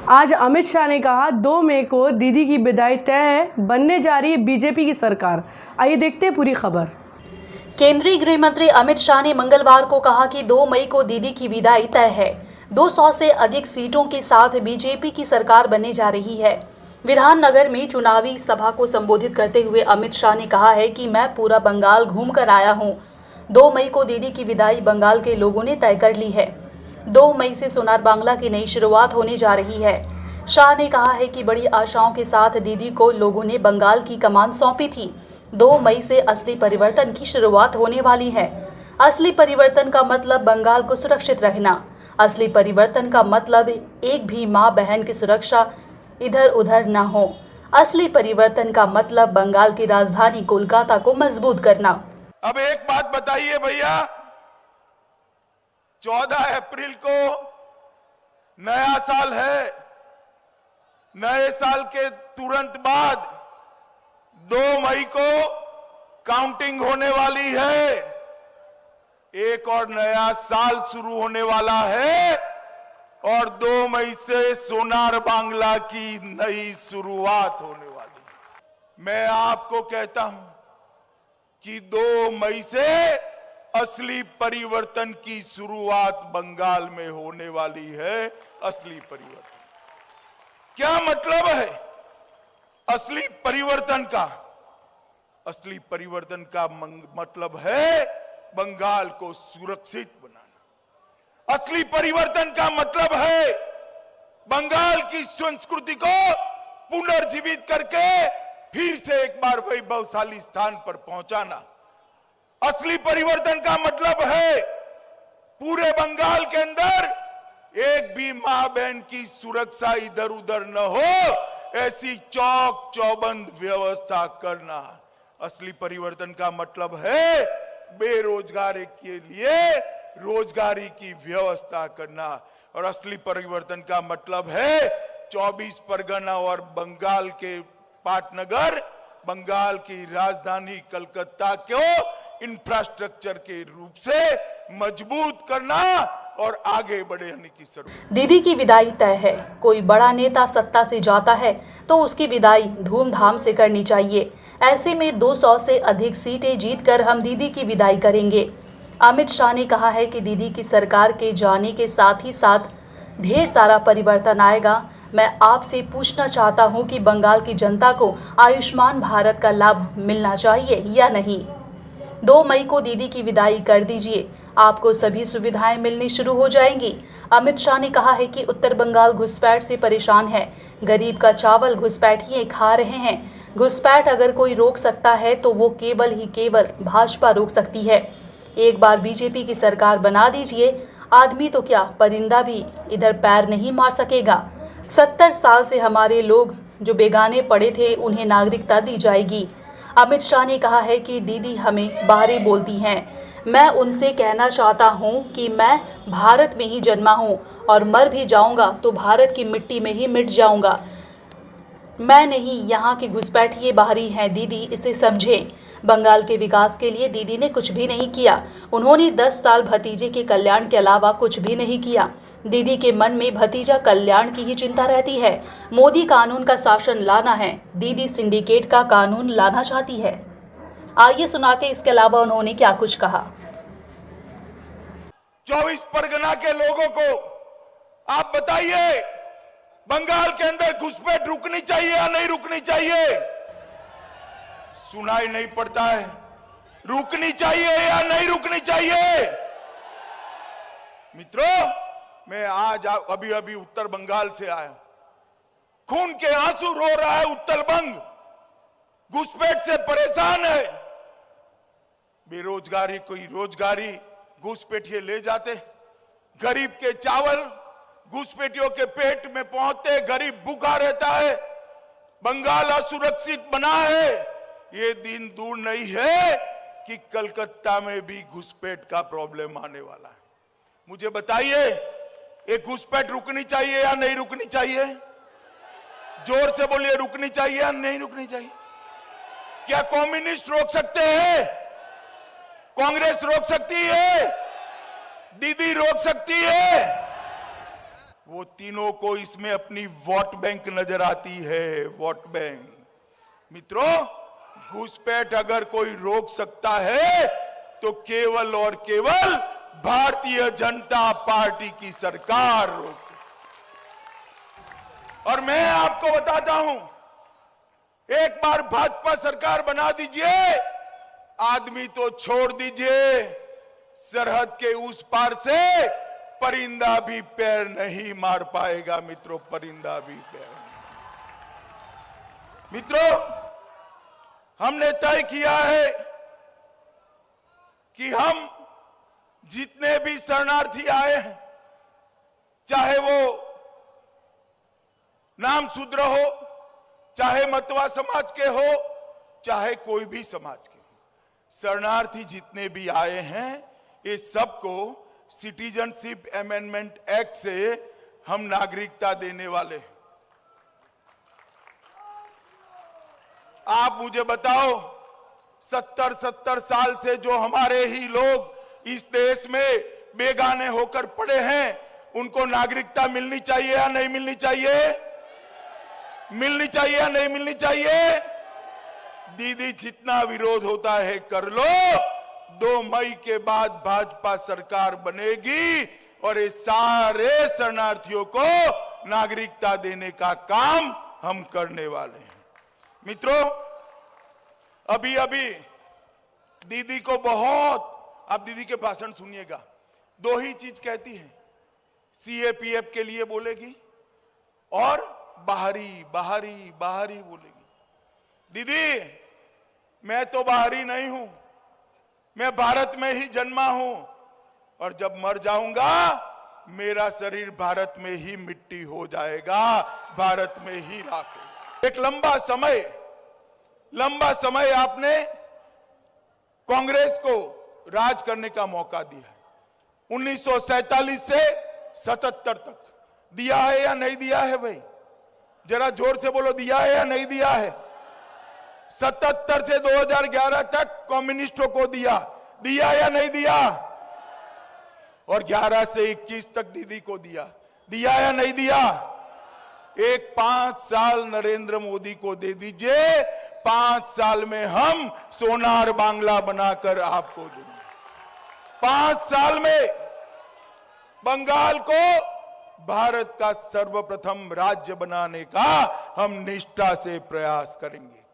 आज अमित शाह ने कहा 2 मई को दीदी की विदाई तय है, बनने जा रही है बीजेपी की सरकार। आइए देखते हैं पूरी खबर। केंद्रीय गृह मंत्री अमित शाह ने मंगलवार को कहा कि 2 मई को दीदी की विदाई तय है। 200 से अधिक सीटों के साथ बीजेपी की सरकार बनने जा रही है। विधाननगर में चुनावी सभा को संबोधित करते हुए अमित शाह ने कहा है कि मैं पूरा बंगाल घूम कर आया हूं। 2 मई को दीदी की विदाई बंगाल के लोगों ने तय कर ली है। 2 मई से सोनार बांग्ला की नई शुरुआत होने जा रही है। शाह ने कहा है कि बड़ी आशाओं के साथ दीदी को लोगों ने बंगाल की कमान सौंपी थी। 2 मई से असली परिवर्तन की शुरुआत होने वाली है। असली परिवर्तन का मतलब बंगाल को सुरक्षित रखना। असली परिवर्तन का मतलब एक भी माँ बहन की सुरक्षा इधर उधर न हो। असली परिवर्तन का मतलब बंगाल की राजधानी कोलकाता को मजबूत करना। अब एक बात बताइए भैया, 14 अप्रैल को नया साल है। नए साल के तुरंत बाद 2 मई को काउंटिंग होने वाली है। एक और नया साल शुरू होने वाला है और 2 मई से सोनार बांग्ला की नई शुरुआत होने वाली है। मैं आपको कहता हूं कि 2 मई से असली परिवर्तन की शुरुआत बंगाल में होने वाली है। असली परिवर्तन क्या मतलब है? असली परिवर्तन का मतलब है बंगाल को सुरक्षित बनाना। असली परिवर्तन का मतलब है बंगाल की संस्कृति को पुनर्जीवित करके फिर से एक बार वैभवशाली स्थान पर पहुंचाना। असली परिवर्तन का मतलब है पूरे बंगाल के अंदर एक भी मां बहन की सुरक्षा इधर उधर न हो, ऐसी चौक चौबंद व्यवस्था करना। असली परिवर्तन का मतलब है बेरोजगारी के लिए रोजगारी की व्यवस्था करना। और असली परिवर्तन का मतलब है 24 परगना और बंगाल के पाटनगर, बंगाल की राजधानी कलकत्ता को इंफ्रास्ट्रक्चर के रूप से मजबूत करना और आगे बढ़ने की जरूरत। दीदी की विदाई तय है। कोई बड़ा नेता सत्ता से जाता है तो उसकी विदाई धूमधाम से करनी चाहिए। ऐसे में 200 से अधिक सीटें जीतकर हम दीदी की विदाई करेंगे। अमित शाह ने कहा है कि दीदी की सरकार के जाने के साथ ही साथ ढेर सारा परिवर्तन आएगा। मैं आपसे पूछना चाहता हूं कि बंगाल की जनता को आयुष्मान भारत का लाभ मिलना चाहिए या नहीं। 2 मई को दीदी की विदाई कर दीजिए, आपको सभी सुविधाएं मिलनी शुरू हो जाएंगी। अमित शाह ने कहा है कि उत्तर बंगाल घुसपैठ से परेशान है। गरीब का चावल घुसपैठिए खा रहे हैं। घुसपैठ अगर कोई रोक सकता है तो वो केवल भाजपा रोक सकती है। एक बार बीजेपी की सरकार बना दीजिए, आदमी तो क्या परिंदा भी इधर पैर नहीं मार सकेगा। 70 साल से हमारे लोग जो बेगाने पड़े थे उन्हें नागरिकता दी जाएगी। अमित शाह ने कहा है कि दीदी हमें बाहरी बोलती हैं। मैं उनसे कहना चाहता हूं कि मैं भारत में ही जन्मा हूं और मर भी जाऊंगा तो भारत की मिट्टी में ही मिट जाऊंगा। मैं नहीं, यहाँ के घुसपैठिए बाहरी हैं। दीदी इसे समझें। बंगाल के विकास के लिए दीदी ने कुछ भी नहीं किया। उन्होंने 10 साल भतीजे के कल्याण के अलावा कुछ भी नहीं किया। दीदी के मन में भतीजा कल्याण की ही चिंता रहती है। मोदी कानून का शासन लाना है, दीदी सिंडिकेट का कानून लाना चाहती है। आइए सुनाते इसके अलावा उन्होंने क्या कुछ कहा। 24 परगना के लोगों को आप बताइए, बंगाल के अंदर घुसपैठ रुकनी चाहिए या नहीं रुकनी चाहिए? सुनाई नहीं पड़ता है। रुकनी चाहिए या नहीं रुकनी चाहिए? मित्रों, मैं आज अभी उत्तर बंगाल से आया। खून के आंसू रो रहा है उत्तर बंग। घुसपैठ से परेशान है। बेरोजगारी कोई रोजगारी घुसपैठिए ले जाते। गरीब के चावल घुसपैठियों के पेट में पहुंचते, गरीब भूखा रहता है। बंगाल असुरक्षित बना है। ये दिन दूर नहीं है कि कलकत्ता में भी घुसपैठ का प्रॉब्लम आने वाला है। मुझे बताइए, ये घुसपैठ रुकनी चाहिए या नहीं रुकनी चाहिए? जोर से बोलिए, रुकनी चाहिए या नहीं रुकनी चाहिए? क्या कम्युनिस्ट रोक सकते हैं? कांग्रेस रोक सकती है? दीदी रोक सकती है? वो तीनों को इसमें अपनी वोट बैंक नजर आती है, वोट बैंक। मित्रों, घुसपैठ अगर कोई रोक सकता है तो केवल और केवल भारतीय जनता पार्टी की सरकार रोक सकती। और मैं आपको बताता हूं, एक बार भाजपा सरकार बना दीजिए, आदमी तो छोड़ दीजिए, सरहद के उस पार से परिंदा भी पैर नहीं मार पाएगा। मित्रों, परिंदा भी पैर नहीं। मित्रों, हमने तय किया है कि हम जितने भी शरणार्थी आए हैं, चाहे वो नाम शूद्र हो, चाहे मतवा समाज के हो, चाहे कोई भी समाज के हो, शरणार्थी जितने भी आए हैं, ये सबको सिटीजनशिप अमेंडमेंट एक्ट से हम नागरिकता देने वाले हैं। आप मुझे बताओ, 70 साल से जो हमारे ही लोग इस देश में बेगाने होकर पड़े हैं, उनको नागरिकता मिलनी चाहिए या नहीं मिलनी चाहिए? मिलनी चाहिए या नहीं मिलनी चाहिए? दीदी, जितना विरोध होता है कर लो, 2 मई के बाद भाजपा सरकार बनेगी और ये सारे शरणार्थियों को नागरिकता देने का काम हम करने वाले हैं। मित्रों, अभी अभी दीदी को बहुत, आप दीदी के भाषण सुनिएगा, 2 ही चीज कहती है, सीएपीएफ के लिए बोलेगी और बाहरी बाहरी बाहरी बोलेगी। दीदी, मैं तो बाहरी नहीं हूं, मैं भारत में ही जन्मा हूं और जब मर जाऊंगा मेरा शरीर भारत में ही मिट्टी हो जाएगा, भारत में ही राख होगा। एक लंबा समय आपने कांग्रेस को राज करने का मौका दिया है। 1947 से 77 तक दिया है या नहीं दिया है? भाई जरा जोर से बोलो, दिया है या नहीं दिया है? 77 से 2011 तक कम्युनिस्टों को दिया या नहीं दिया? और 11 से 21 तक दीदी को दिया या नहीं दिया? एक 5 साल नरेंद्र मोदी को दे दीजिए, 5 साल में हम सोनार बांग्ला बनाकर आपको देंगे। 5 साल में बंगाल को भारत का सर्वप्रथम राज्य बनाने का हम निष्ठा से प्रयास करेंगे।